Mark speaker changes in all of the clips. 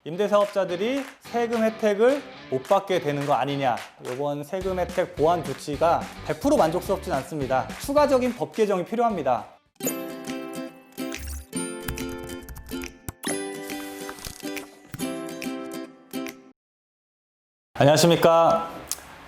Speaker 1: 임대사업자들이 세금 혜택을 못 받게 되는 거 아니냐. 이번 세금 혜택 보완 조치가 100% 만족스럽진 않습니다. 추가적인 법 개정이 필요합니다. 안녕하십니까.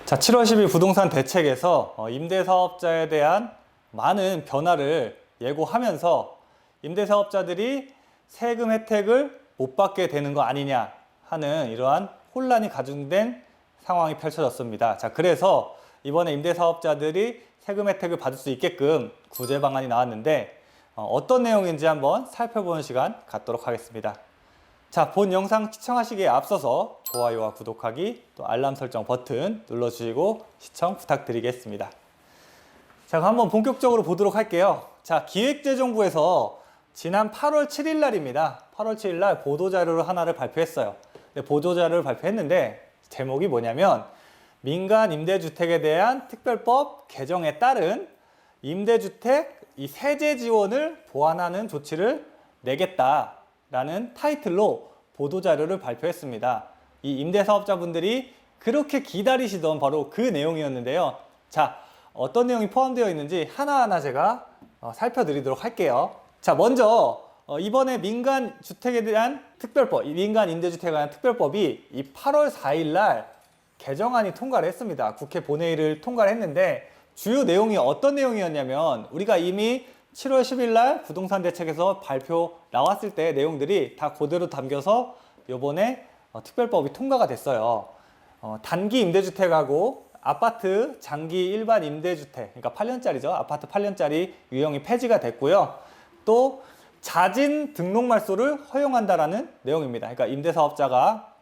Speaker 1: 자, 7월 10일 부동산 대책에서 임대사업자에 대한 많은 변화를 예고하면서 임대사업자들이 세금 혜택을 못 받게 되는 거 아니냐 하는 이러한 혼란이 가중된 상황이 펼쳐졌습니다. 자, 그래서 이번에 임대사업자들이 세금 혜택을 받을 수 있게끔 구제 방안이 나왔는데 어떤 내용인지 한번 살펴보는 시간 갖도록 하겠습니다. 자, 본 영상 시청하시기에 앞서서 좋아요와 구독하기, 또 알람 설정 버튼 눌러주시고 시청 부탁드리겠습니다. 자, 한번 본격적으로 보도록 할게요. 자, 기획재정부에서 지난 8월 7일 날입니다. 8월 7일 날 보도자료를 하나를 발표했어요. 보도자료를 발표했는데 제목이 뭐냐면 민간 임대주택에 대한 특별법 개정에 따른 임대주택 이 세제 지원을 보완하는 조치를 내겠다라는 타이틀로 보도자료를 발표했습니다. 이 임대사업자분들이 그렇게 기다리시던 바로 그 내용이었는데요. 자, 어떤 내용이 포함되어 있는지 하나하나 제가 살펴드리도록 할게요. 자, 먼저 이번에 민간 주택에 대한 특별법, 민간 임대주택에 대한 특별법이 이 8월 4일 날 개정안이 통과를 했습니다. 국회 본회의를 통과를 했는데 주요 내용이 어떤 내용이었냐면 우리가 이미 7월 10일 날 부동산 대책에서 발표 나왔을 때 내용들이 다 그대로 담겨서 이번에 특별법이 통과가 됐어요. 단기 임대주택하고 아파트 장기 일반 임대주택, 그러니까 8년짜리죠. 아파트 8년짜리 유형이 폐지가 됐고요. 또 자진 등록 말소를 허용한다라는 내용입니다. 그러니까 임대사업자가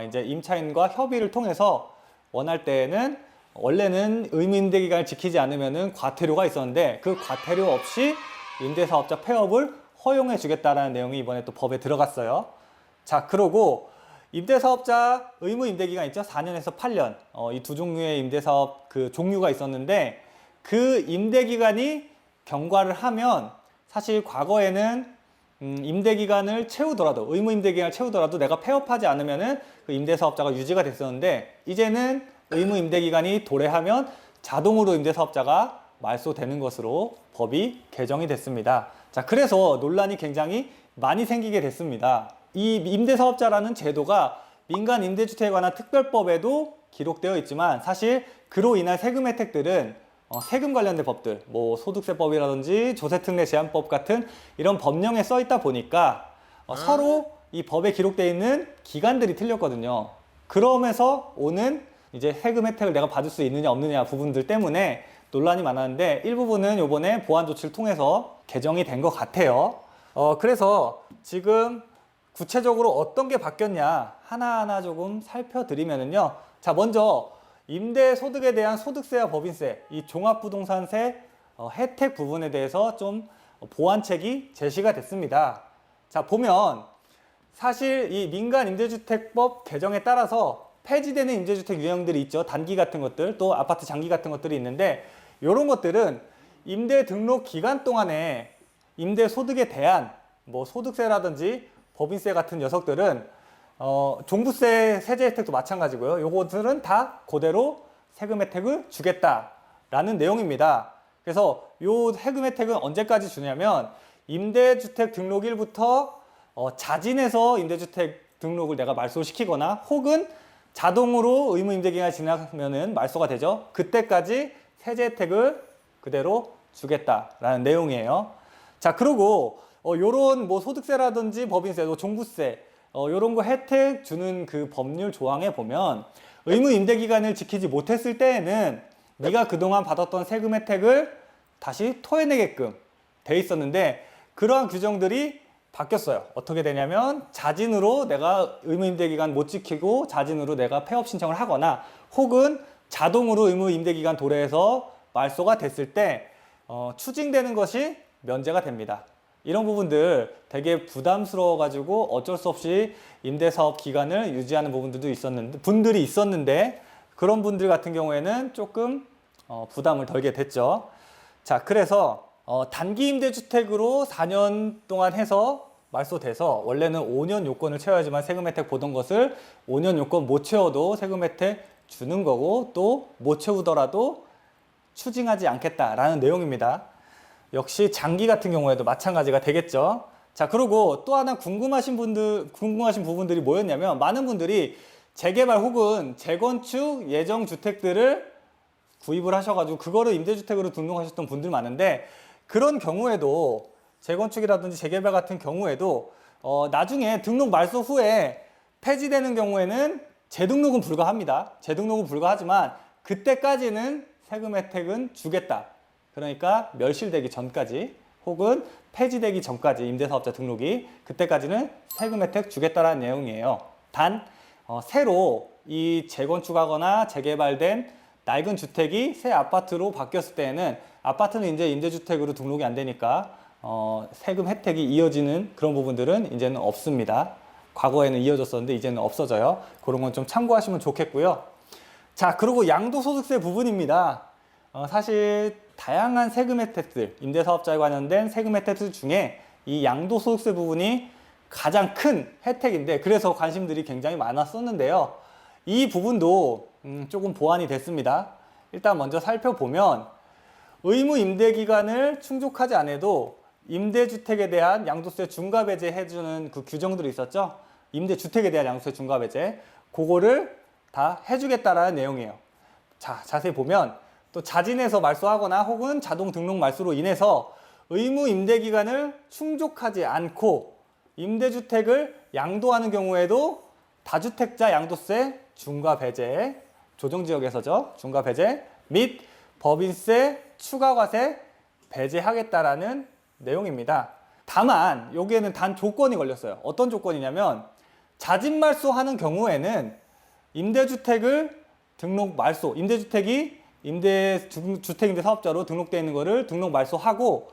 Speaker 1: 이제 임차인과 협의를 통해서 원할 때에는 원래는 의무임대 기간을 지키지 않으면은 과태료가 있었는데 그 과태료 없이 임대사업자 폐업을 허용해 주겠다라는 내용이 이번에 또 법에 들어갔어요. 자, 그러고 임대사업자 의무임대 기간 있죠? 4년에서 8년. 이 두 종류의 임대사업 그 종류가 있었는데 그 임대 기간이 경과를 하면 사실 과거에는 임대 기간을 채우더라도 의무 임대 기간을 채우더라도 내가 폐업하지 않으면은 그 임대사업자가 유지가 됐었는데 이제는 의무 임대 기간이 도래하면 자동으로 임대사업자가 말소되는 것으로 법이 개정이 됐습니다. 자, 그래서 논란이 굉장히 많이 생기게 됐습니다. 이 임대사업자라는 제도가 민간 임대주택에 관한 특별법에도 기록되어 있지만 사실 그로 인한 세금 혜택들은 세금 관련된 법들, 뭐 소득세법이라든지 조세특례 제한법 같은 이런 법령에 써 있다 보니까 서로 이 법에 기록되어 있는 기간들이 틀렸거든요. 그러면서 오는 이제 세금 혜택을 내가 받을 수 있느냐 없느냐 부분들 때문에 논란이 많았는데 일부분은 이번에 보완 조치를 통해서 개정이 된 것 같아요. 그래서 지금 구체적으로 어떤 게 바뀌었냐 하나하나 조금 살펴드리면은요. 자, 먼저 임대소득에 대한 소득세와 법인세, 이 종합부동산세 혜택 부분에 대해서 좀 보완책이 제시가 됐습니다. 자, 보면 사실 이 민간 임대주택법 개정에 따라서 폐지되는 임대주택 유형들이 있죠. 단기 같은 것들, 또 아파트 장기 같은 것들이 있는데 이런 것들은 임대 등록 기간 동안에 임대소득에 대한 뭐 소득세라든지 법인세 같은 녀석들은 종부세 세제 혜택도 마찬가지고요. 요것들은 다 그대로 세금 혜택을 주겠다라는 내용입니다. 그래서 요 세금 혜택은 언제까지 주냐면 임대주택 등록일부터 자진해서 임대주택 등록을 내가 말소시키거나 혹은 자동으로 의무임대기간이 지나면은 말소가 되죠. 그때까지 세제 혜택을 그대로 주겠다라는 내용이에요. 자, 그리고 요런 뭐 소득세라든지 법인세, 종부세 요런 거 혜택 주는 그 법률 조항에 보면 의무임대기간을 지키지 못했을 때에는 네가 그동안 받았던 세금 혜택을 다시 토해내게끔 돼 있었는데 그러한 규정들이 바뀌었어요. 어떻게 되냐면 자진으로 내가 의무임대기간 못 지키고 자진으로 내가 폐업 신청을 하거나 혹은 자동으로 의무임대기간 도래해서 말소가 됐을 때 추징되는 것이 면제가 됩니다. 이런 부분들 되게 부담스러워 가지고 어쩔 수 없이 임대사업 기간을 유지하는 분들이 있었는데 그런 분들 같은 경우에는 조금 부담을 덜게 됐죠. 자, 그래서 단기 임대주택으로 4년 동안 해서 말소돼서 원래는 5년 요건을 채워야지만 세금 혜택 보던 것을 5년 요건 못 채워도 세금 혜택 주는 거고, 또 못 채우더라도 추징하지 않겠다라는 내용입니다. 역시 장기 같은 경우에도 마찬가지가 되겠죠. 자, 그리고 또 하나 궁금하신 부분들이 뭐였냐면, 많은 분들이 재개발 혹은 재건축 예정 주택들을 구입을 하셔가지고 그거를 임대주택으로 등록하셨던 분들 많은데, 그런 경우에도 재건축이라든지 재개발 같은 경우에도 나중에 등록 말소 후에 폐지되는 경우에는 재등록은 불가합니다. 재등록은 불가하지만 그때까지는 세금 혜택은 주겠다. 그러니까 멸실되기 전까지 혹은 폐지되기 전까지 임대사업자 등록이, 그때까지는 세금 혜택 주겠다라는 내용이에요. 단 새로 이 재건축하거나 재개발된 낡은 주택이 새 아파트로 바뀌었을 때에는, 아파트는 이제 임대주택으로 등록이 안 되니까 세금 혜택이 이어지는 그런 부분들은 이제는 없습니다. 과거에는 이어졌었는데 이제는 없어져요. 그런 건 좀 참고하시면 좋겠고요. 자, 그리고 양도소득세 부분입니다. 사실 다양한 세금 혜택들, 임대사업자에 관련된 세금 혜택들 중에 이 양도소득세 부분이 가장 큰 혜택인데, 그래서 관심들이 굉장히 많았었는데요. 이 부분도 조금 보완이 됐습니다. 일단 먼저 살펴보면, 의무 임대 기간을 충족하지 않아도 임대주택에 대한 양도세 중과 배제 해주는 그 규정들이 있었죠. 임대주택에 대한 양도세 중과 배제, 그거를 다 해주겠다라는 내용이에요. 자, 자세히 보면 또 자진해서 말소하거나 혹은 자동 등록 말소로 인해서 의무 임대 기간을 충족하지 않고 임대주택을 양도하는 경우에도 다주택자 양도세 중과 배제, 조정지역에서죠, 중과 배제 및 법인세 추가과세 배제하겠다라는 내용입니다. 다만 여기에는 단 조건이 걸렸어요. 어떤 조건이냐면, 자진 말소하는 경우에는 임대주택을 등록 말소, 임대주택이 주택임대사업자로 등록되어 있는 거를 등록 말소하고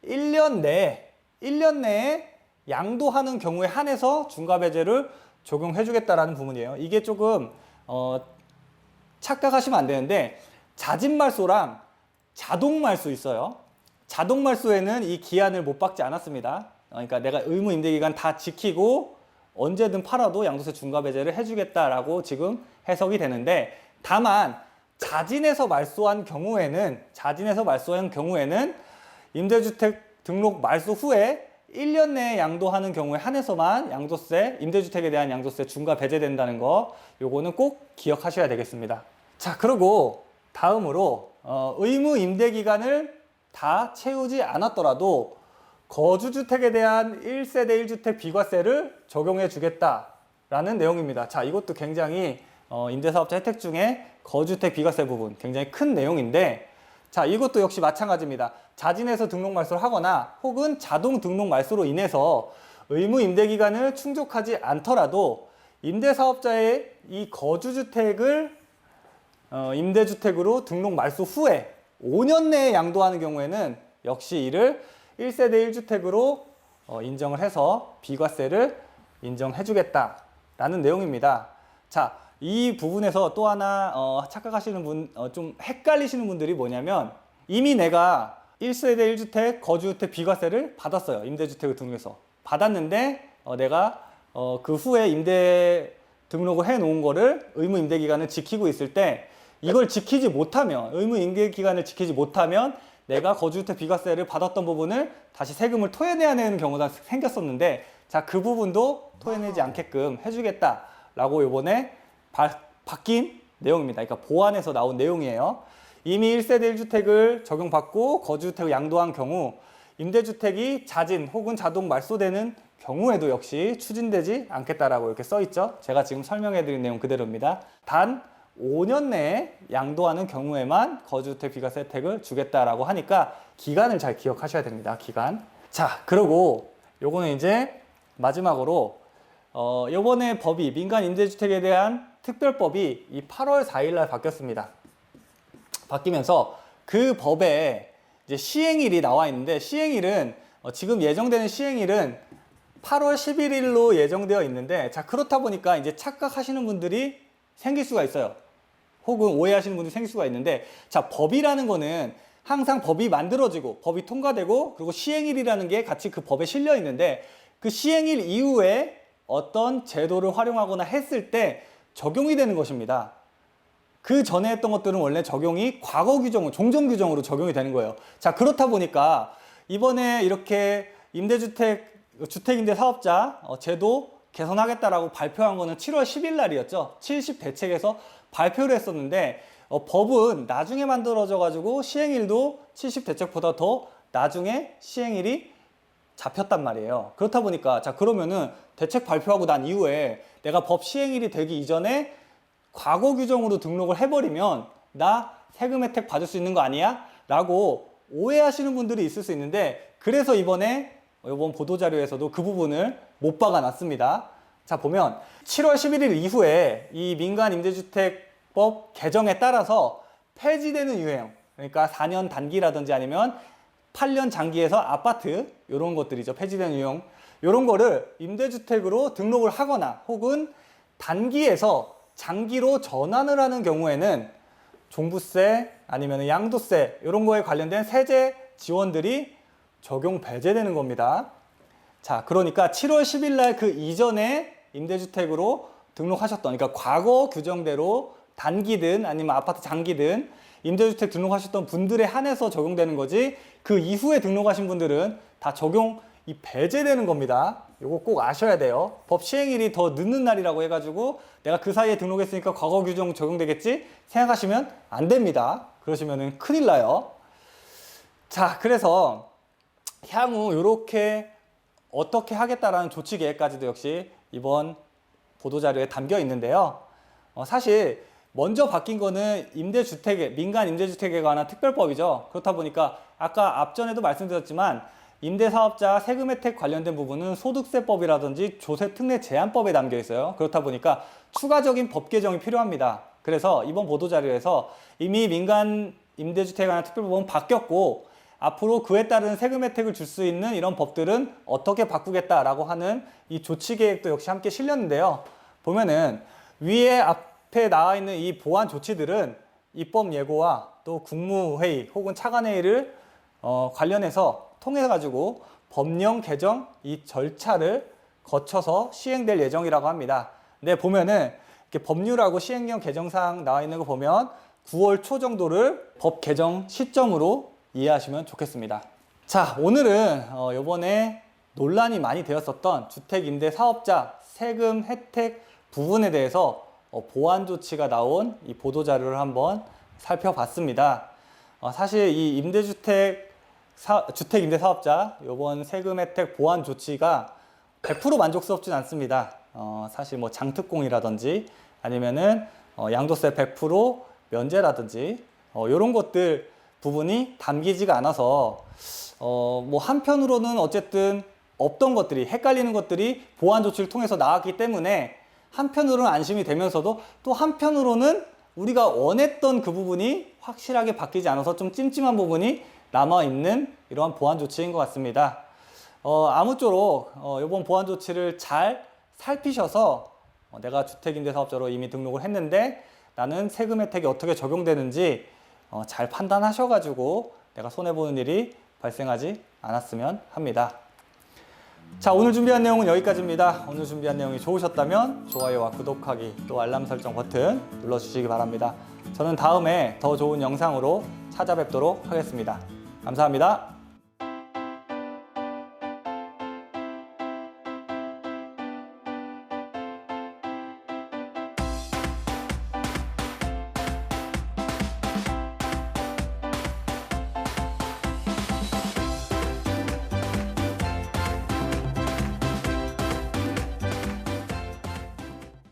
Speaker 1: 1년 내에 양도하는 경우에 한해서 중과배제를 적용해 주겠다라는 부분이에요. 이게 조금 착각하시면 안 되는데, 자진말소랑 자동말소 있어요. 자동말소에는 이 기한을 못 받지 않았습니다. 그러니까 내가 의무 임대기간 다 지키고 언제든 팔아도 양도세 중과배제를 해주겠다라고 지금 해석이 되는데, 다만 자진해서 말소한 경우에는 임대주택 등록 말소 후에 1년 내에 양도하는 경우에 한해서만 임대주택에 대한 양도세 중과 배제된다는 거, 요거는 꼭 기억하셔야 되겠습니다. 자, 그리고 다음으로 의무 임대 기간을 다 채우지 않았더라도 거주주택에 대한 1세대 1주택 비과세를 적용해 주겠다라는 내용입니다. 자, 이것도 굉장히 임대사업자 혜택 중에 거주주택 비과세 부분 굉장히 큰 내용인데, 자, 이것도 역시 마찬가지입니다. 자진해서 등록 말소를 하거나 혹은 자동 등록 말소로 인해서 의무 임대 기간을 충족하지 않더라도 임대사업자의 이 거주주택을 임대주택으로 등록 말소 후에 5년 내에 양도하는 경우에는 역시 이를 1세대 1주택으로 인정을 해서 비과세를 인정해 주겠다라는 내용입니다. 자, 이 부분에서 또 하나 착각하시는 분, 좀 헷갈리시는 분들이 뭐냐면, 이미 내가 1세대 1주택 거주주택 비과세를 받았어요. 임대주택을 등록해서 받았는데 내가 그 후에 임대 등록을 해 놓은 거를 의무 임대 기간을 지키고 있을 때, 이걸 지키지 못하면, 의무 임대 기간을 지키지 못하면 내가 거주주택 비과세를 받았던 부분을 다시 세금을 토해내야 되는 경우가 생겼었는데, 자, 그 부분도 토해내지 않게끔 해주겠다라고 이번에 바뀐 내용입니다. 그러니까 보완해서 나온 내용이에요. 이미 1세대 1주택을 적용받고 거주주택을 양도한 경우 임대주택이 자진 혹은 자동 말소되는 경우에도 역시 추진되지 않겠다라고 이렇게 써 있죠. 제가 지금 설명해 드린 내용 그대로입니다. 단 5년 내에 양도하는 경우에만 거주주택 비과세 혜택을 주겠다라고 하니까 기간을 잘 기억하셔야 됩니다. 기간. 자, 그리고 요거는 이제 마지막으로 요번에 법이, 민간 임대주택에 대한 특별법이 이 8월 4일 날 바뀌었습니다. 바뀌면서 그 법에 이제 시행일이 나와 있는데, 시행일은 지금 예정되는 시행일은 8월 11일로 예정되어 있는데, 자, 그렇다 보니까 이제 착각하시는 분들이 생길 수가 있어요. 혹은 오해하시는 분들이 생길 수가 있는데, 자, 법이라는 거는 항상 법이 만들어지고 법이 통과되고 그리고 시행일이라는 게 같이 그 법에 실려 있는데, 그 시행일 이후에 어떤 제도를 활용하거나 했을 때 적용이 되는 것입니다. 그 전에 했던 것들은 원래 적용이 과거 규정, 종전 규정으로 적용이 되는 거예요. 자, 그렇다 보니까 이번에 이렇게 주택임대 사업자 제도 개선하겠다라고 발표한 거는 7월 10일 날이었죠. 70 대책에서 발표를 했었는데 법은 나중에 만들어져 가지고 시행일도 70 대책보다 더 나중에 시행일이 잡혔단 말이에요. 그렇다 보니까 자, 그러면은 대책 발표하고 난 이후에 내가 법 시행일이 되기 이전에 과거 규정으로 등록을 해버리면 나 세금 혜택 받을 수 있는 거 아니야? 라고 오해하시는 분들이 있을 수 있는데, 그래서 이번 보도자료에서도 그 부분을 못 박아놨습니다. 자, 보면 7월 11일 이후에 이 민간임대주택법 개정에 따라서 폐지되는 유형, 그러니까 4년 단기라든지 아니면 8년 장기에서 아파트, 이런 것들이죠. 폐지되는 유형, 이런 거를 임대주택으로 등록을 하거나 혹은 단기에서 장기로 전환을 하는 경우에는 종부세 아니면 양도세 이런 거에 관련된 세제 지원들이 적용 배제되는 겁니다. 자, 그러니까 7월 10일 날 그 이전에 임대주택으로 등록하셨던, 그러니까 과거 규정대로 단기든 아니면 아파트 장기든 임대주택 등록하셨던 분들에 한해서 적용되는 거지, 그 이후에 등록하신 분들은 다 적용이 배제되는 겁니다. 요거 꼭 아셔야 돼요. 법 시행일이 더 늦는 날이라고 해가지고 내가 그 사이에 등록했으니까 과거 규정 적용되겠지 생각하시면 안 됩니다. 그러시면은 큰일 나요. 자, 그래서 향후 이렇게 어떻게 하겠다라는 조치 계획까지도 역시 이번 보도자료에 담겨 있는데요. 사실 먼저 바뀐 거는 민간 임대주택에 관한 특별법이죠. 그렇다 보니까 아까 앞전에도 말씀드렸지만 임대사업자 세금 혜택 관련된 부분은 소득세법이라든지 조세특례 제한법에 담겨 있어요. 그렇다 보니까 추가적인 법 개정이 필요합니다. 그래서 이번 보도자료에서 이미 민간 임대주택에 관한 특별법은 바뀌었고 앞으로 그에 따른 세금 혜택을 줄 수 있는 이런 법들은 어떻게 바꾸겠다라고 하는 이 조치 계획도 역시 함께 실렸는데요. 보면은 위에 앞에 나와 있는 이 보완 조치들은 입법 예고와 또 국무회의 혹은 차관회의를 관련해서 통해 가지고 법령 개정 이 절차를 거쳐서 시행될 예정이라고 합니다. 근데 보면은 이렇게 법률하고 시행령 개정사항 나와 있는 거 보면 9월 초 정도를 법 개정 시점으로 이해하시면 좋겠습니다. 자, 오늘은 이번에 논란이 많이 되었었던 주택임대사업자 세금 혜택 부분에 대해서 보완 조치가 나온 이 보도자료를 한번 살펴봤습니다. 사실 이 주택임대사업자 이번 세금 혜택 보완 조치가 100% 만족스럽진 않습니다. 사실 뭐 장특공이라든지 아니면은 양도세 100% 면제라든지 이런 것들 부분이 담기지가 않아서 뭐 한편으로는 어쨌든 없던 것들이, 헷갈리는 것들이 보완 조치를 통해서 나왔기 때문에 한편으로는 안심이 되면서도 또 한편으로는 우리가 원했던 그 부분이 확실하게 바뀌지 않아서 좀 찜찜한 부분이 남아있는 이러한 보완 조치인 것 같습니다. 아무쪼록 이번 보완 조치를 잘 살피셔서 내가 주택임대사업자로 이미 등록을 했는데 나는 세금 혜택이 어떻게 적용되는지 잘 판단하셔가지고 내가 손해보는 일이 발생하지 않았으면 합니다. 자, 오늘 준비한 내용은 여기까지입니다. 오늘 준비한 내용이 좋으셨다면 좋아요와 구독하기 또 알람 설정 버튼 눌러주시기 바랍니다. 저는 다음에 더 좋은 영상으로 찾아뵙도록 하겠습니다. 감사합니다.